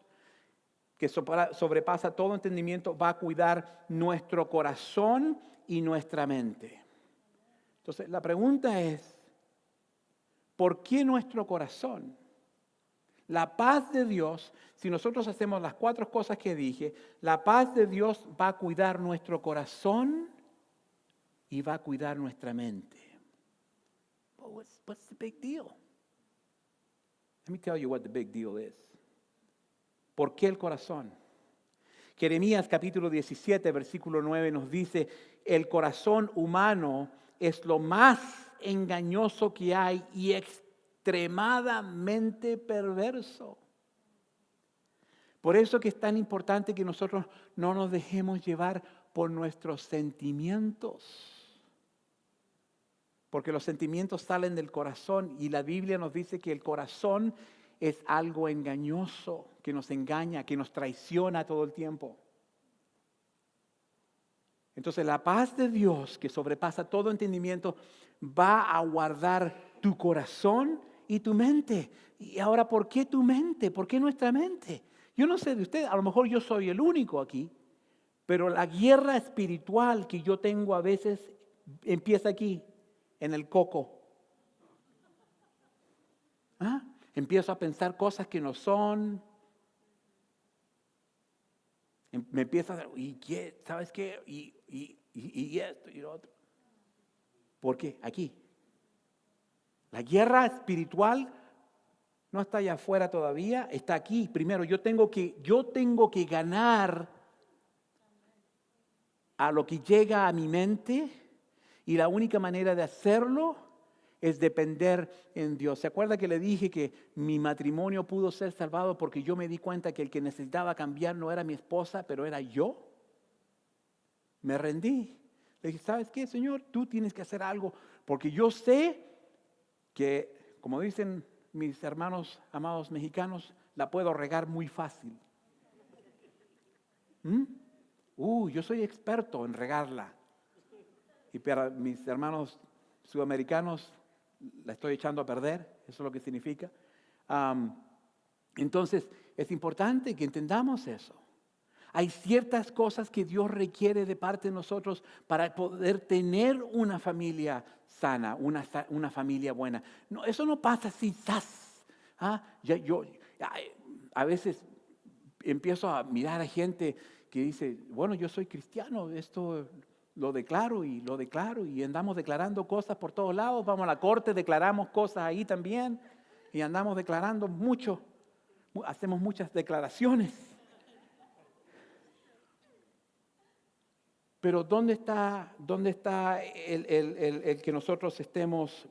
que sobrepasa todo entendimiento, va a cuidar nuestro corazón y nuestra mente. Entonces la pregunta es, ¿por qué nuestro corazón? La paz de Dios, si nosotros hacemos las 4 cosas que dije, la paz de Dios va a cuidar nuestro corazón y va a cuidar nuestra mente. Well, what's the big deal? Let me tell you what the big deal is. ¿Por qué el corazón? Jeremías capítulo 17, versículo 9 nos dice, el corazón humano es lo más engañoso que hay y extremadamente perverso. Por eso que es tan importante que nosotros no nos dejemos llevar por nuestros sentimientos. Porque los sentimientos salen del corazón y la Biblia nos dice que el corazón es algo engañoso, que nos engaña, que nos traiciona todo el tiempo. Entonces la paz de Dios, que sobrepasa todo entendimiento, va a guardar tu corazón y tu mente. Y ahora, ¿por qué tu mente? ¿Por qué nuestra mente? Yo no sé de usted, a lo mejor yo soy el único aquí, pero la guerra espiritual que yo tengo a veces empieza aquí, en el coco. Empiezo a pensar cosas que no son. Me empieza a decir, ¿y qué? ¿Sabes qué? Y esto y lo otro. ¿Por qué? Aquí. La guerra espiritual no está allá afuera todavía, está aquí. Primero, yo tengo que ganar a lo que llega a mi mente y la única manera de hacerlo es depender en Dios. ¿Se acuerda que le dije que mi matrimonio pudo ser salvado porque yo me di cuenta que el que necesitaba cambiar no era mi esposa, pero era yo? Me rendí. Le dije, ¿sabes qué, Señor? Tú tienes que hacer algo, porque yo sé que, como dicen mis hermanos amados mexicanos, la puedo regar muy fácil. Yo soy experto en regarla. Y para mis hermanos sudamericanos, la estoy echando a perder. Eso es lo que significa. Entonces, es importante que entendamos eso. Hay ciertas cosas que Dios requiere de parte de nosotros para poder tener una familia sana, una familia buena. No, eso no pasa así, ¡zas! A veces empiezo a mirar a gente que dice, bueno, yo soy cristiano, esto lo declaro y andamos declarando cosas por todos lados, vamos a la corte, declaramos cosas ahí también y andamos declarando mucho, hacemos muchas declaraciones. Pero ¿dónde está el que nosotros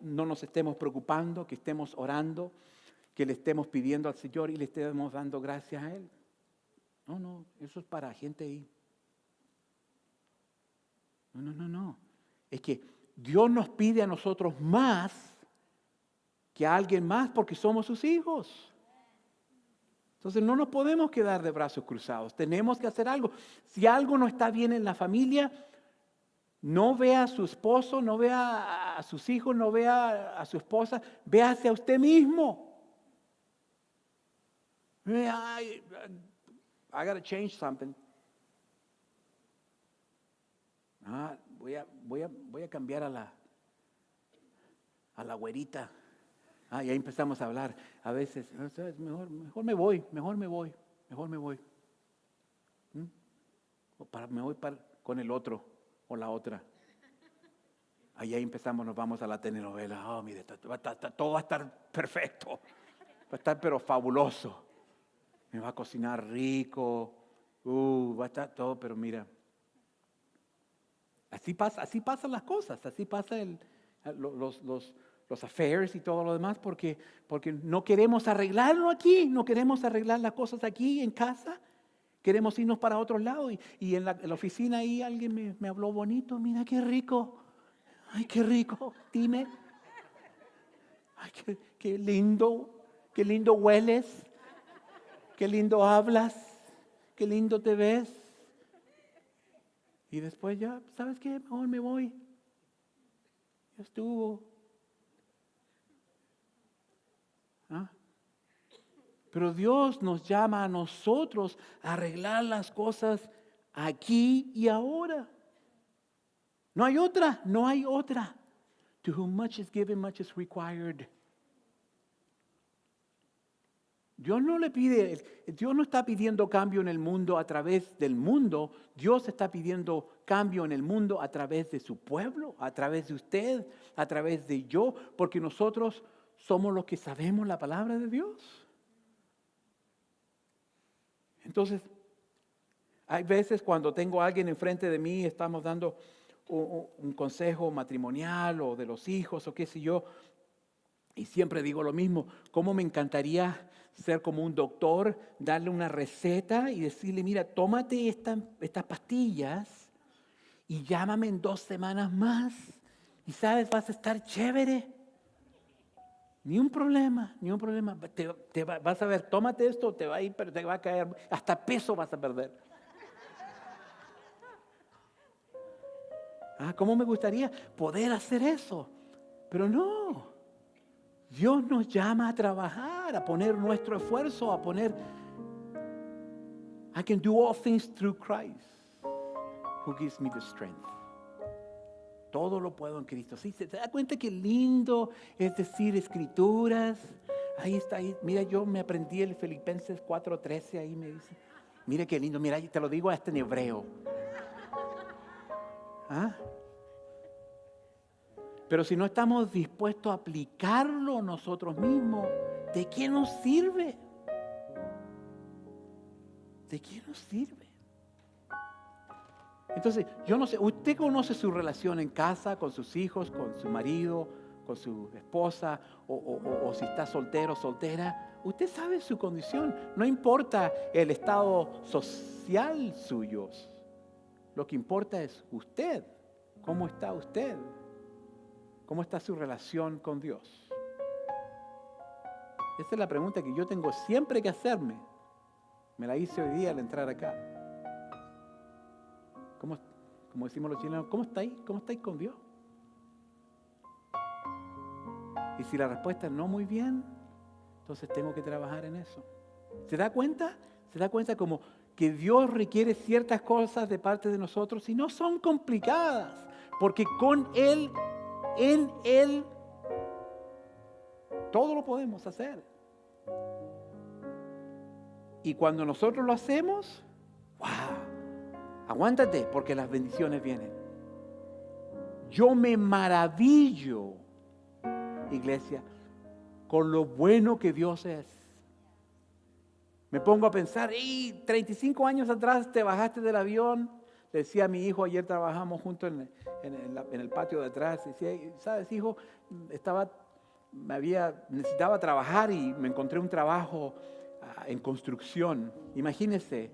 no nos estemos preocupando, que estemos orando, que le estemos pidiendo al Señor y le estemos dando gracias a Él? No, eso es para gente ahí. No. Es que Dios nos pide a nosotros más que a alguien más porque somos sus hijos. Entonces no nos podemos quedar de brazos cruzados, tenemos que hacer algo. Si algo no está bien en la familia, no vea a su esposo, no vea a sus hijos, no vea a su esposa, véase a usted mismo. I got to change something. Voy a cambiar a la güerita. Y ahí empezamos a hablar. A veces, mejor me voy. Me voy con el otro o la otra. Ahí empezamos, nos vamos a la telenovela. Mire, todo va a estar perfecto. Va a estar pero fabuloso. Me va a cocinar rico. Va a estar todo, pero mira. Así pasan las cosas. Así pasan los affairs y todo lo demás, porque no queremos arreglarlo aquí, no queremos arreglar las cosas aquí en casa, queremos irnos para otro lado. Y en la oficina ahí alguien me habló bonito, mira qué rico, ay qué rico, dime, ay qué lindo hueles, qué lindo hablas, qué lindo te ves. Y después ya, ¿sabes qué? Mejor me voy. Ya estuvo. Pero Dios nos llama a nosotros a arreglar las cosas aquí y ahora. No hay otra. To whom much is given, much is required. Dios no está pidiendo cambio en el mundo a través del mundo. Dios está pidiendo cambio en el mundo a través de su pueblo, a través de usted, a través de yo, porque nosotros somos los que sabemos la palabra de Dios. Entonces, hay veces cuando tengo a alguien enfrente de mí, estamos dando un consejo matrimonial o de los hijos o qué sé yo, y siempre digo lo mismo, cómo me encantaría ser como un doctor, darle una receta y decirle, mira, tómate estas pastillas y llámame en 2 semanas más y sabes, vas a estar chévere. Ni un problema. Vas a ver, tómate esto, te va a ir, pero te va a caer, hasta peso vas a perder. ¿Cómo me gustaría poder hacer eso? Pero no. Dios nos llama a trabajar, a poner nuestro esfuerzo, a poner I can do all things through Christ who gives me the strength. Todo lo puedo en Cristo. ¿Sí? ¿Se da cuenta qué lindo es decir escrituras? Ahí está, ahí. Mira, yo me aprendí el Filipenses 4:13, ahí me dice. Mira qué lindo, mira, te lo digo hasta en hebreo. Pero si no estamos dispuestos a aplicarlo nosotros mismos, ¿de qué nos sirve? ¿De qué nos sirve? Entonces, yo no sé, usted conoce su relación en casa, con sus hijos, con su marido, con su esposa o si está soltero o soltera. Usted sabe su condición. No importa el estado social suyo. Lo que importa es usted. ¿Cómo está usted? ¿Cómo está su relación con Dios? Esa es la pregunta que yo tengo siempre que hacerme. Me la hice hoy día al entrar acá. Como decimos los chilenos, ¿cómo estáis? ¿Cómo estáis con Dios? Y si la respuesta es no muy bien, entonces tengo que trabajar en eso. ¿Se da cuenta? ¿Se da cuenta como que Dios requiere ciertas cosas de parte de nosotros y no son complicadas? Porque con Él, en Él, todo lo podemos hacer. Y cuando nosotros lo hacemos, ¡wow! Aguántate, porque las bendiciones vienen. Yo me maravillo, iglesia, con lo bueno que Dios es. Me pongo a pensar, 35 años atrás te bajaste del avión. Le decía a mi hijo, ayer trabajamos juntos en el patio de atrás. Decía, ¿sabes, hijo? Necesitaba trabajar y me encontré un trabajo en construcción. Imagínese,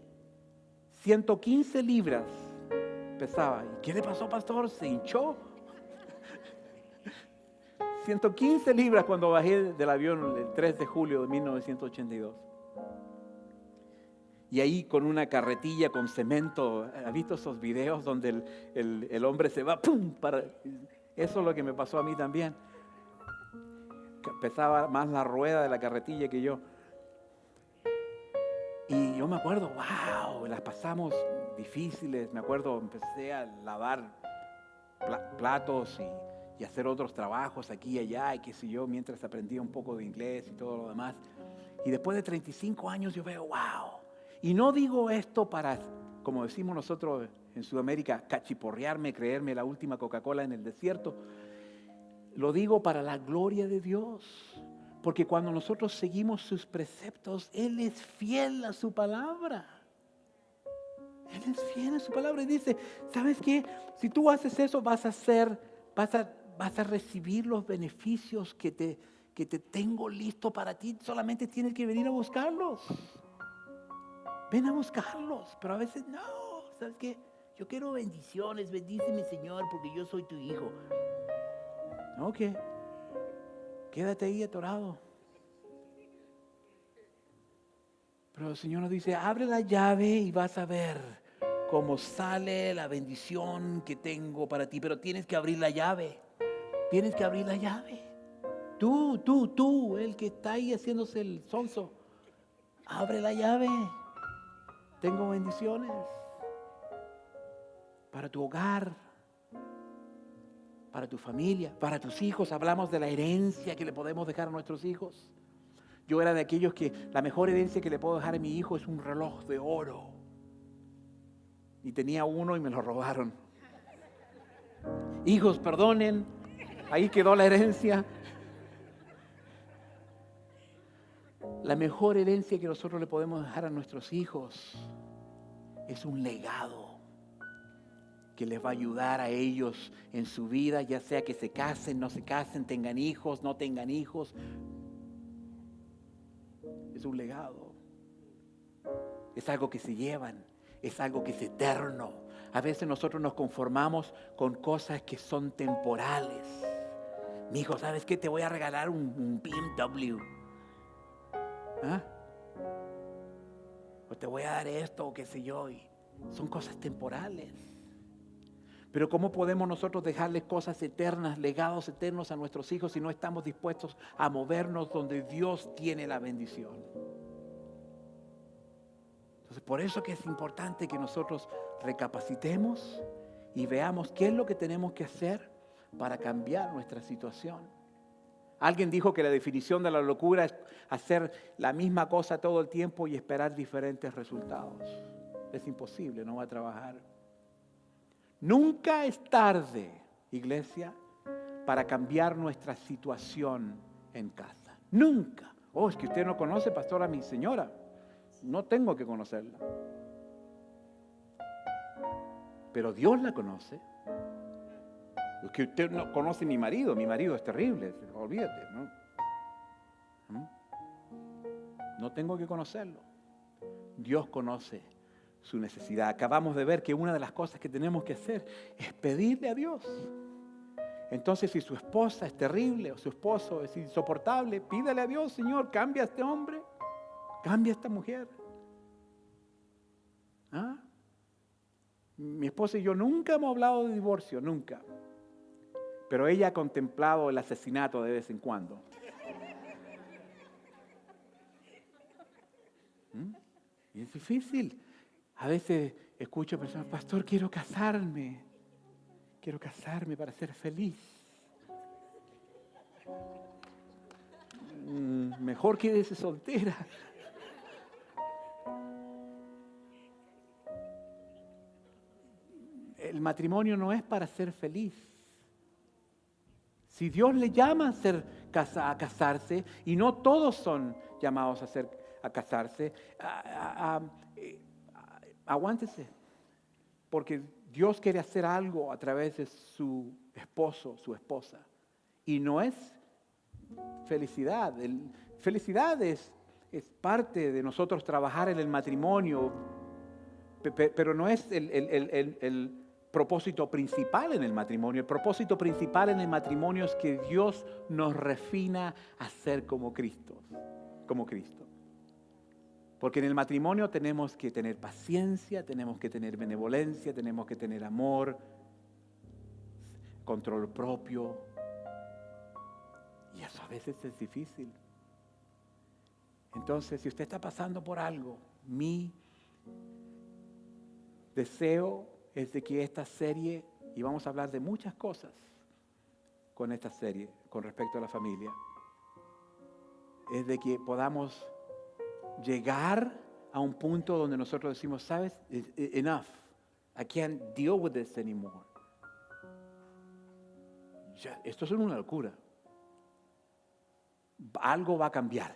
115 libras pesaba. ¿Y qué le pasó, pastor? ¿Se hinchó? 115 libras cuando bajé del avión el 3 de julio de 1982. Y ahí con una carretilla con cemento, ¿has visto esos videos donde el hombre se va? ¡Pum! Eso es lo que me pasó a mí también. Pesaba más la rueda de la carretilla que yo. Y yo me acuerdo, wow, las pasamos difíciles. Me acuerdo, empecé a lavar platos y hacer otros trabajos aquí y allá, y qué sé yo, mientras aprendía un poco de inglés y todo lo demás. Y después de 35 años yo veo, wow. Y no digo esto para, como decimos nosotros en Sudamérica, cachiporrearme, creerme la última Coca-Cola en el desierto. Lo digo para la gloria de Dios. Porque cuando nosotros seguimos sus preceptos, Él es fiel a su palabra. Él es fiel a su palabra y dice, ¿sabes qué? Si tú haces eso, vas a recibir los beneficios que te tengo listo para ti. Solamente tienes que venir a buscarlos. Ven a buscarlos. Pero a veces, no, ¿sabes qué? Yo quiero bendiciones, bendíceme, Señor, porque yo soy tu hijo. Ok. Quédate ahí atorado. Pero el Señor nos dice, abre la llave y vas a ver cómo sale la bendición que tengo para ti. Pero tienes que abrir la llave. Tienes que abrir la llave. Tú, el que está ahí haciéndose el sonso. Abre la llave. Tengo bendiciones para tu hogar, para tu familia, para tus hijos. Hablamos de la herencia que le podemos dejar a nuestros hijos. Yo era de aquellos que la mejor herencia que le puedo dejar a mi hijo es un reloj de oro. Y tenía uno y me lo robaron. Hijos, perdonen, ahí quedó la herencia. La mejor herencia que nosotros le podemos dejar a nuestros hijos es un legado que les va a ayudar a ellos en su vida, ya sea que se casen, no se casen, tengan hijos, no tengan hijos. Es un legado. Es algo que se llevan, es algo que es eterno. A veces nosotros nos conformamos con cosas que son temporales. Mi hijo, ¿sabes qué? Te voy a regalar un BMW. ¿Ah? O te voy a dar esto, o qué sé yo. Y son cosas temporales. Pero ¿cómo podemos nosotros dejarles cosas eternas, legados eternos a nuestros hijos si no estamos dispuestos a movernos donde Dios tiene la bendición? Entonces, por eso que es importante que nosotros recapacitemos y veamos qué es lo que tenemos que hacer para cambiar nuestra situación. Alguien dijo que la definición de la locura es hacer la misma cosa todo el tiempo y esperar diferentes resultados. Es imposible, no va a trabajar. Nunca es tarde, iglesia, para cambiar nuestra situación en casa. Nunca. Oh, es que usted no conoce, pastor, a mi señora. No tengo que conocerla. Pero Dios la conoce. Es que usted no conoce a mi marido es terrible, olvídate, ¿no? No tengo que conocerlo. Dios conoce su necesidad. Acabamos de ver que una de las cosas que tenemos que hacer es pedirle a Dios. Entonces, si su esposa es terrible o su esposo es insoportable, pídale a Dios: Señor, cambia a este hombre, cambia a esta mujer. ¿Ah? Mi esposa y yo nunca hemos hablado de divorcio, nunca. Pero ella ha contemplado el asesinato de vez en cuando. Y es difícil. A veces escucho personas: pastor, quiero casarme para ser feliz. Mejor quédese soltera. El matrimonio no es para ser feliz. Si Dios le llama a casarse, y no todos son llamados a casarse, aguántese, porque Dios quiere hacer algo a través de su esposo, su esposa, y no es felicidad. Felicidad es parte de nosotros trabajar en el matrimonio, pero no es el propósito principal en el matrimonio. El propósito principal en el matrimonio es que Dios nos refina a ser como Cristo. Porque en el matrimonio tenemos que tener paciencia, tenemos que tener benevolencia, tenemos que tener amor, control propio. Y eso a veces es difícil. Entonces, si usted está pasando por algo, mi deseo es de que esta serie, y vamos a hablar de muchas cosas con esta serie, con respecto a la familia, es de que podamos llegar a un punto donde nosotros decimos: ¿sabes? Enough. I can't deal with this anymore. Ya, esto es una locura. Algo va a cambiar.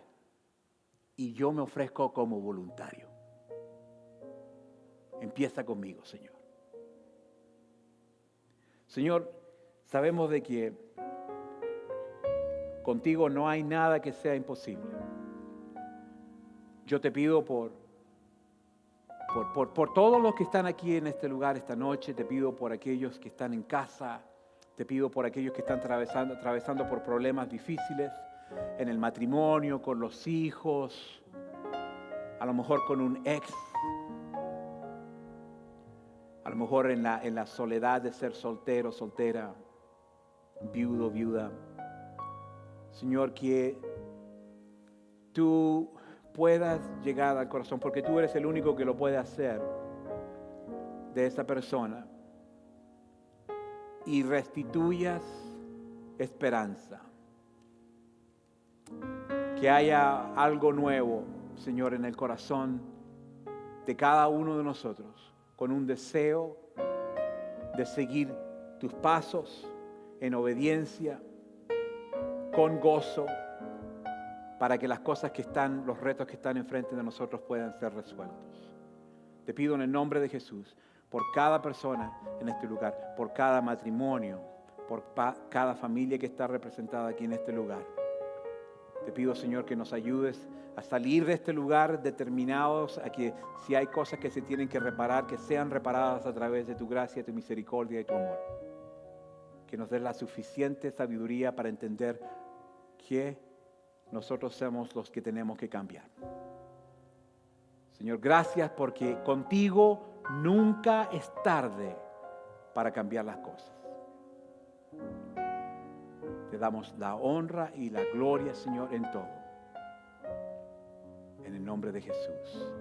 Y yo me ofrezco como voluntario. Empieza conmigo, Señor. Señor, sabemos de que contigo no hay nada que sea imposible. Yo te pido por todos los que están aquí en este lugar esta noche. Te pido por aquellos que están en casa. Te pido por aquellos que están atravesando por problemas difíciles en el matrimonio, con los hijos, a lo mejor con un ex, a lo mejor en la soledad de ser soltero, soltera, viudo, viuda. Señor, que tú puedas llegar al corazón, porque tú eres el único que lo puede hacer, de esa persona, y restituyas esperanza. Que haya algo nuevo, Señor, en el corazón de cada uno de nosotros, con un deseo de seguir tus pasos en obediencia, con gozo, para que las cosas los retos que están enfrente de nosotros puedan ser resueltos. Te pido en el nombre de Jesús, por cada persona en este lugar, por cada matrimonio, por cada familia que está representada aquí en este lugar. Te pido, Señor, que nos ayudes a salir de este lugar determinados a que si hay cosas que se tienen que reparar, que sean reparadas a través de tu gracia, tu misericordia y tu amor. Que nos des la suficiente sabiduría para entender que nosotros somos los que tenemos que cambiar. Señor, gracias porque contigo nunca es tarde para cambiar las cosas. Te damos la honra y la gloria, Señor, en todo. En el nombre de Jesús.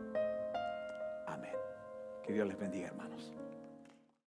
Amén. Que Dios les bendiga, hermanos.